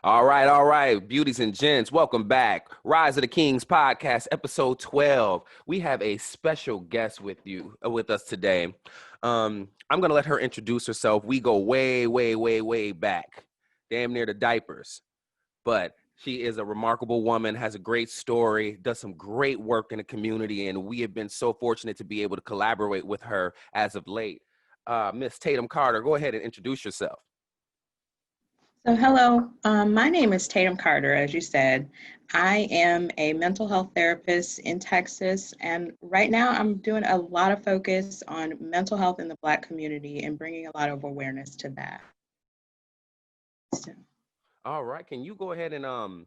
All right, beauties and gents, welcome back. Rise of the Kings podcast, episode 12. We have a special guest with us today. I'm gonna let her introduce herself. We go way, way, way, way back, damn near the diapers. But she is a remarkable woman, has a great story, does some great work in the community, and we have been so fortunate to be able to collaborate with her as of late. Miss Tatum Carter, go ahead and introduce yourself. So hello, my name is Tatum Carter, as you said. I am a mental health therapist in Texas, and right now I'm doing a lot of focus on mental health in the Black community and bringing a lot of awareness to that. So, All right, can you go ahead and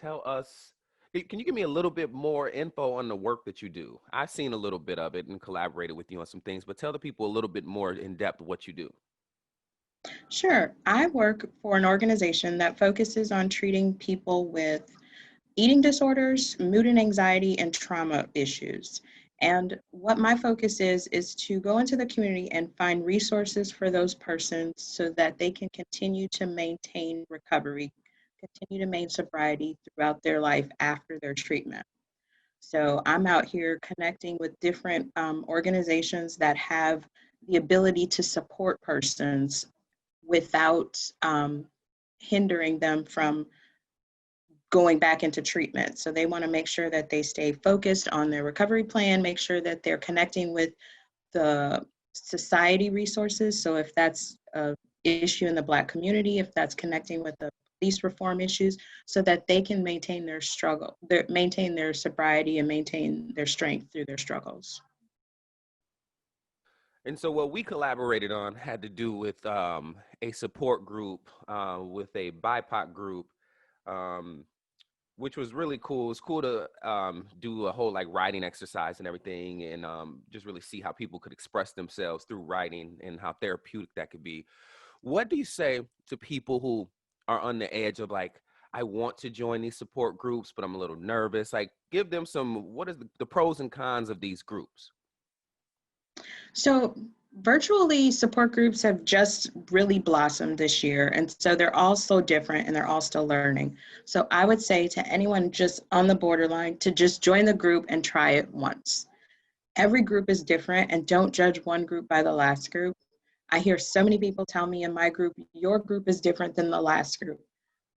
tell us, can you give me a little bit more info on the work that you do? I've seen a little bit of it and collaborated with you on some things, but tell the people a little bit more in depth what you do. sure, I work for an organization that focuses on treating people with eating disorders, mood and anxiety, and trauma issues. And what my focus is to go into the community and find resources for those persons so that they can continue to maintain recovery, continue to maintain sobriety throughout their life after their treatment. So I'm out here connecting with different organizations that have the ability to support persons without hindering them from going back into treatment. So they want to make sure that they stay focused on their recovery plan, make sure that they're connecting with the society resources. So if that's a issue in the Black community, if that's connecting with the police reform issues, so that they can maintain their maintain their sobriety and maintain their strength through their struggles. And so what we collaborated on had to do with a support group, with a BIPOC group, um, which was really cool. It's cool to do a whole like writing exercise and everything, and just really see how people could express themselves through writing and how therapeutic that could be. What do you say to people who are on the edge of like, I want to join these support groups, but I'm a little nervous? Like, give them what is the pros and cons of these groups? So virtually support groups have just really blossomed this year. And so they're all so different and they're all still learning. So I would say to anyone just on the borderline to just join the group and try it once. Every group is different, and don't judge one group by the last group. I hear so many people tell me in my group, your group is different than the last group.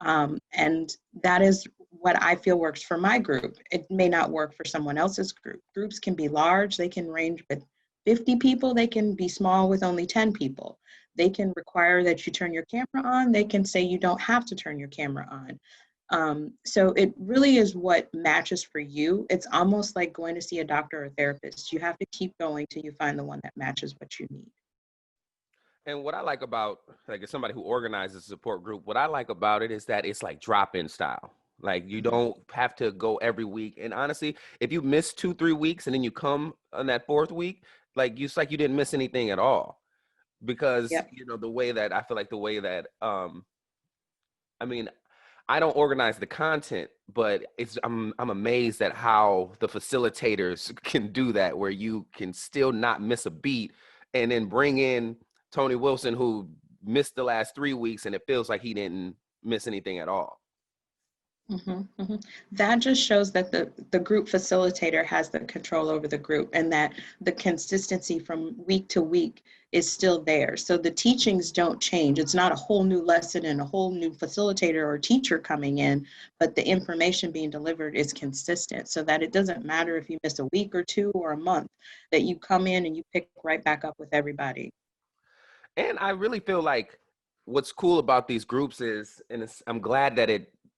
And that is what I feel works for my group. It may not work for someone else's group. Groups can be large, they can range with 50 people, they can be small with only 10 people. They can require that you turn your camera on, they can say you don't have to turn your camera on. So it really is what matches for you. It's almost like going to see a doctor or a therapist. You have to keep going till you find the one that matches what you need. And what I like about, like, as somebody who organizes a support group, what I like about it is that it's like drop-in style. Like, you don't have to go every week. And honestly, if you miss 2, 3 weeks and then you come on that fourth week, like, it's like you didn't miss anything at all. Because, Yep. the way that I feel like the way that, I mean, I don't organize the content, but I'm amazed at how the facilitators can do that, where you can still not miss a beat and then bring in Tony Wilson, who missed the last 3 weeks, and it feels like he didn't miss anything at all. That just shows that the group facilitator has the control over the group, and that the consistency from week to week is still there. So the teachings don't change. It's not a whole new lesson and a whole new facilitator or teacher coming in, but the information being delivered is consistent, so that it doesn't matter if you miss a week or two or a month, that you come in and you pick right back up with everybody. And I really feel like what's cool about these groups is, and I'm glad that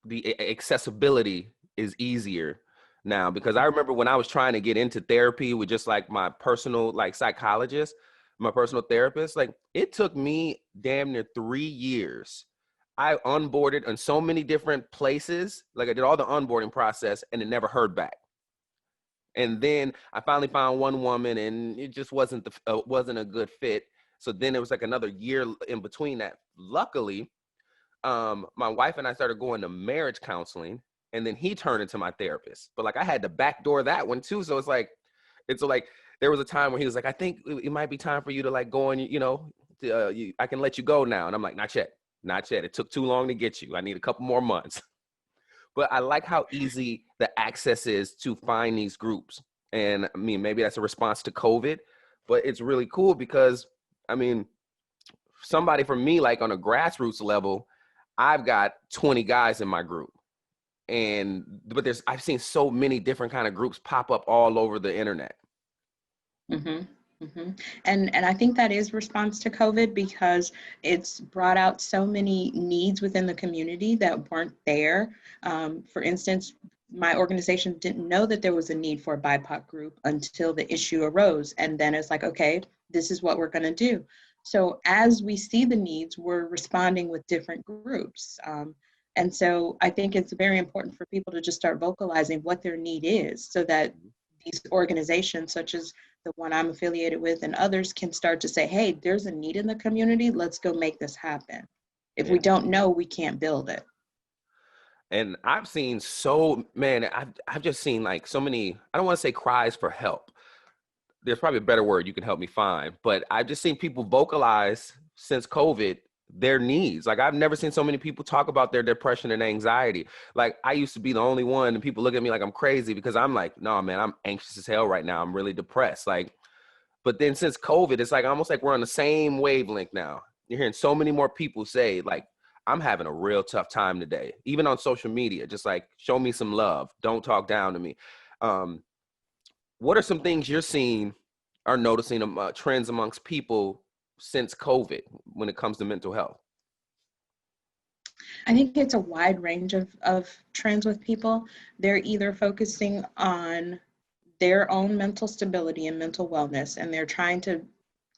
the accessibility is easier now, because I remember when I was trying to get into therapy with just like my personal like psychologist, my personal therapist, like it took me damn near 3 years. I onboarded in so many different places, like I did all the onboarding process and it never heard back. And then I finally found one woman, and it just wasn't a good fit. So then it was like another year in between that. Luckily, my wife and I started going to marriage counseling, and then he turned into my therapist. But like I had to backdoor that one too. So it's like there was a time where he was like, I think it might be time for you to like go and I can let you go now. And I'm like, not yet. Not yet. It took too long to get you. I need a couple more months. But I like how easy the access is to find these groups. And I mean, maybe that's a response to COVID, but it's really cool because, I mean, somebody for me, like on a grassroots level, I've got 20 guys in my group. But I've seen so many different kind of groups pop up all over the internet. Mm-hmm. Mm-hmm. And I think that is response to COVID because it's brought out so many needs within the community that weren't there. For instance, my organization didn't know that there was a need for a BIPOC group until the issue arose. And then it's like, okay, this is what we're going to do. So as we see the needs, we're responding with different groups. And so I think it's very important for people to just start vocalizing what their need is so that these organizations, such as the one I'm affiliated with and others, can start to say, hey, there's a need in the community. Let's go make this happen. If we don't know, we can't build it. And I've seen I've just seen like so many, I don't want to say cries for help. There's probably a better word you can help me find, but I've just seen people vocalize since COVID their needs. Like I've never seen so many people talk about their depression and anxiety. Like I used to be the only one and people look at me like I'm crazy because I'm like, no, man, I'm anxious as hell right now. I'm really depressed. Like, but then since COVID, it's like almost like we're on the same wavelength now. You're hearing so many more people say like, I'm having a real tough time today, even on social media, just like show me some love. Don't talk down to me. What are some things you're seeing or noticing trends amongst people since COVID when it comes to mental health? I think it's a wide range of trends with people. They're either focusing on their own mental stability and mental wellness, and they're trying to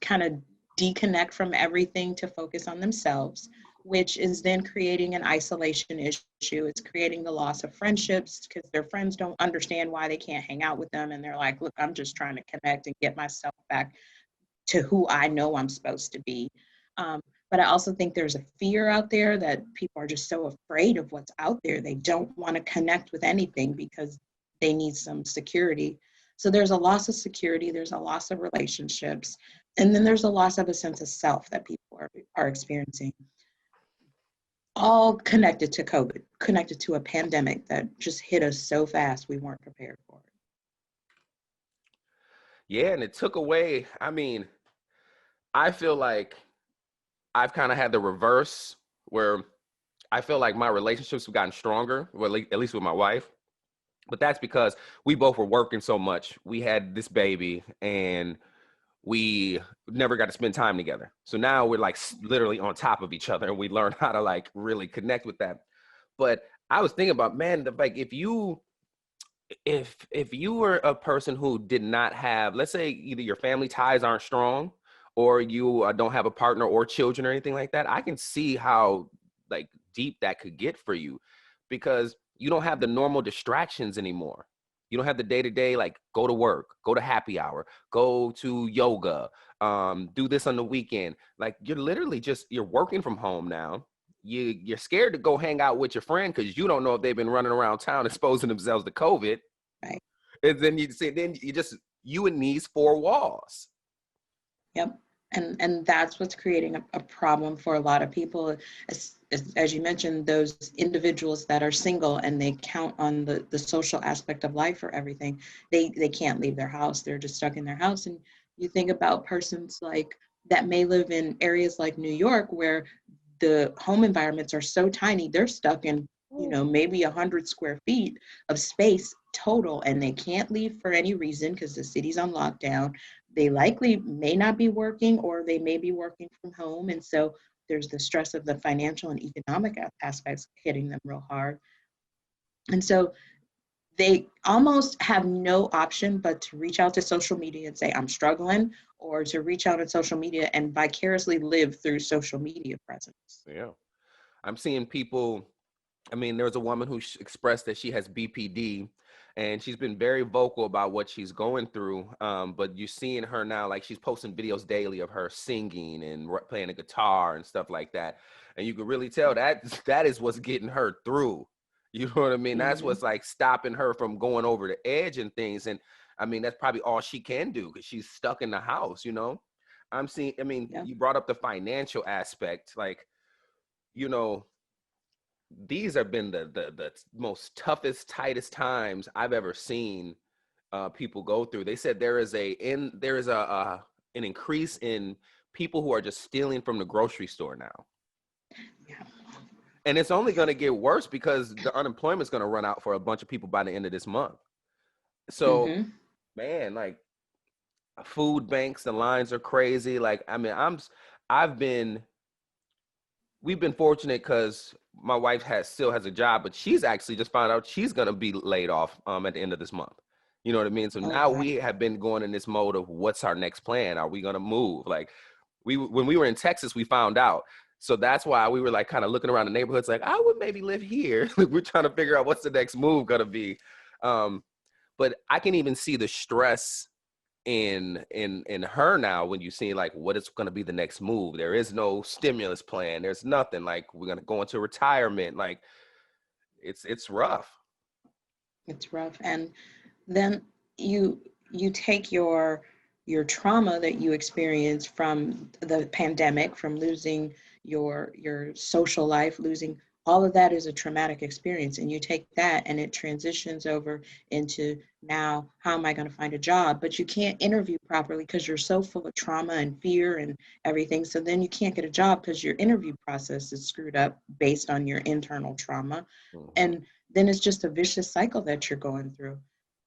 kind of disconnect from everything to focus on themselves, which is then creating an isolation issue. It's creating the loss of friendships because their friends don't understand why they can't hang out with them. And they're like, look, I'm just trying to connect and get myself back to who I know I'm supposed to be. But I also think there's a fear out there that people are just so afraid of what's out there. They don't want to connect with anything because they need some security. So there's a loss of security, there's a loss of relationships, and then there's a loss of a sense of self that people are experiencing. All connected to COVID, connected to a pandemic that just hit us so fast we weren't prepared for it. Yeah, and it took away, I mean, I feel like I've kind of had the reverse where I feel like my relationships have gotten stronger, well, at least with my wife. But that's because we both were working so much. We had this baby and we never got to spend time together. So now we're like literally on top of each other and we learn how to like really connect with that. But I was thinking about, man, like if you were a person who did not have, let's say either your family ties aren't strong or you don't have a partner or children or anything like that, I can see how like deep that could get for you because you don't have the normal distractions anymore. You don't have the day-to-day, like go to work, go to happy hour, go to yoga, do this on the weekend. Like you're literally you're working from home now. You're scared to go hang out with your friend because you don't know if they've been running around town exposing themselves to COVID. Right. And then you in these four walls. Yep. And that's what's creating a problem for a lot of people. As you mentioned, those individuals that are single and they count on the social aspect of life for everything, they can't leave their house. They're just stuck in their house. And you think about persons like that may live in areas like New York where the home environments are so tiny, they're stuck in, maybe 100 square feet of space total, and they can't leave for any reason because the city's on lockdown. They likely may not be working or they may be working from home. And so there's the stress of the financial and economic aspects hitting them real hard. And so they almost have no option but to reach out to social media and say, I'm struggling, or to reach out on social media and vicariously live through social media presence. Yeah. I'm seeing people. I mean, there was a woman who expressed that she has BPD and she's been very vocal about what she's going through. But you're seeing her now, like she's posting videos daily of her singing and playing a guitar and stuff like that. And you can really tell that is what's getting her through. You know what I mean? That's what's like stopping her from going over the edge and things. And I mean, that's probably all she can do because she's stuck in the house, you know? You brought up the financial aspect. Like, you know, these have been the most toughest, tightest times I've ever seen people go through. They said there is an increase in people who are just stealing from the grocery store now. Yeah. And it's only going to get worse because the unemployment is going to run out for a bunch of people by the end of this month. So, Mm-hmm. man, like food banks, the lines are crazy. Like, I mean, I've been, we've been fortunate because my wife still has a job, but she's actually just found out she's going to be laid off at the end of this month. You know what I mean? So Oh, now wow. we have been going in this mode of what's our next plan? Are we going to move? Like when we were in Texas, we found out. So that's why we were like kind of looking around the neighborhoods, like I would maybe live here. We're trying to figure out what's the next move going to be. But I can even see the stress in her now when you see like what is going to be the next move. There is no stimulus plan. There's nothing. Like we're going to go into retirement. Like it's rough. It's rough. And then you you take your trauma that you experienced from the pandemic, from losing your social life, losing all of that is a traumatic experience, and you take that and it transitions over into now how am I going to find a job, but you can't interview properly because you're so full of trauma and fear and everything, so then you can't get a job because your interview process is screwed up based on your internal trauma. Mm-hmm. And then it's just a vicious cycle that you're going through.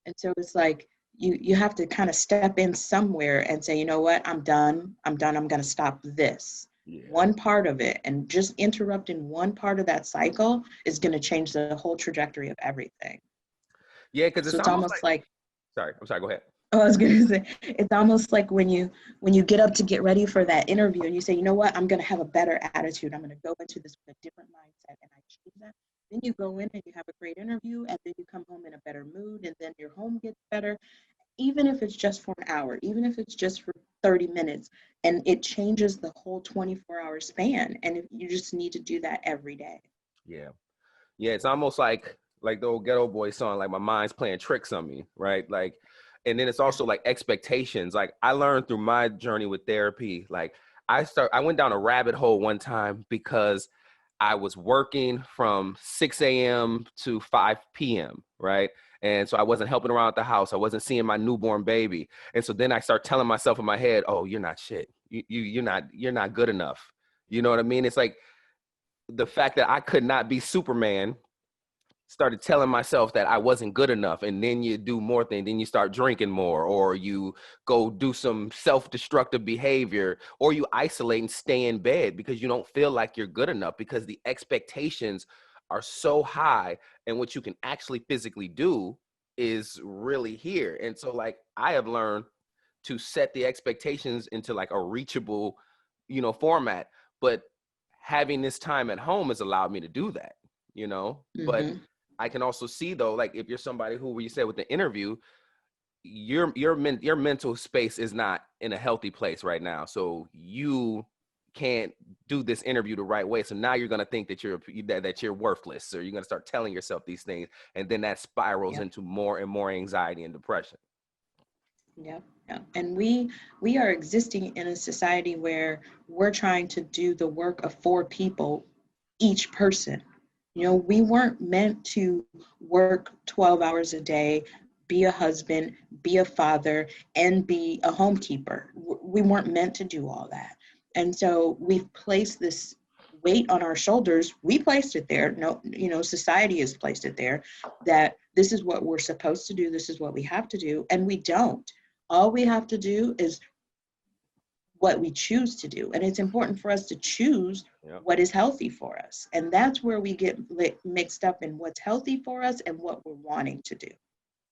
And so it's like you have to kind of step in somewhere and say, you know what, I'm done, I'm going to stop this Yeah. one part of it, and just interrupting one part of that cycle is going to change the whole trajectory of everything. Yeah, because So it's it's almost almost like, like, sorry, I'm sorry, go ahead. oh, I was going to say, it's almost like when you get up to get ready for that interview and you say, you know what, I'm going to have a better attitude, I'm going to go into this with a different mindset, and I choose that. Then you go in and you have a great interview, and then you come home in a better mood, and then your home gets better, even if it's just for an hour, even if it's just for 30 minutes, and it changes the whole 24-hour span. And if you just need to do that every day. Yeah. Yeah, it's almost like the old Ghetto Boy song, like my mind's playing tricks on me, right? Like, and then it's Yeah. also like expectations. Like I learned through my journey with therapy, like I went down a rabbit hole one time because I was working from 6 a.m. to 5 p.m., right? And so I wasn't helping around at the house. I wasn't seeing my newborn baby. And so then I start telling myself in my head, oh, you're not shit. You're not good enough. You know what I mean? It's like the fact that I could not be Superman, started telling myself that I wasn't good enough. And then you do more things, then you start drinking more, or you go do some self-destructive behavior, or you isolate and stay in bed because you don't feel like you're good enough because the expectations are so high, and what you can actually physically do is really here. And so like I have learned to set the expectations into like a reachable, format. But having this time at home has allowed me to do that, but Mm-hmm. I can also see though, like if you're somebody who you said with the interview, your mental space is not in a healthy place right now. So you can't do this interview the right way. So now you're gonna think that you're worthless, or you're gonna start telling yourself these things, and then that spirals Yep. into more and more anxiety and depression. Yep. Yep. And we are existing in a society where we're trying to do the work of four people, each person. We weren't meant to work 12 hours a day, be a husband, be a father, and be a homekeeper. We weren't meant to do all that. And so we've placed this weight on our shoulders. We placed it there. No, society has placed it there, that this is what we're supposed to do. This is what we have to do. And we don't. All we have to do is what we choose to do. And it's important for us to choose Yeah. what is healthy for us. And that's where we get mixed up in what's healthy for us and what we're wanting to do.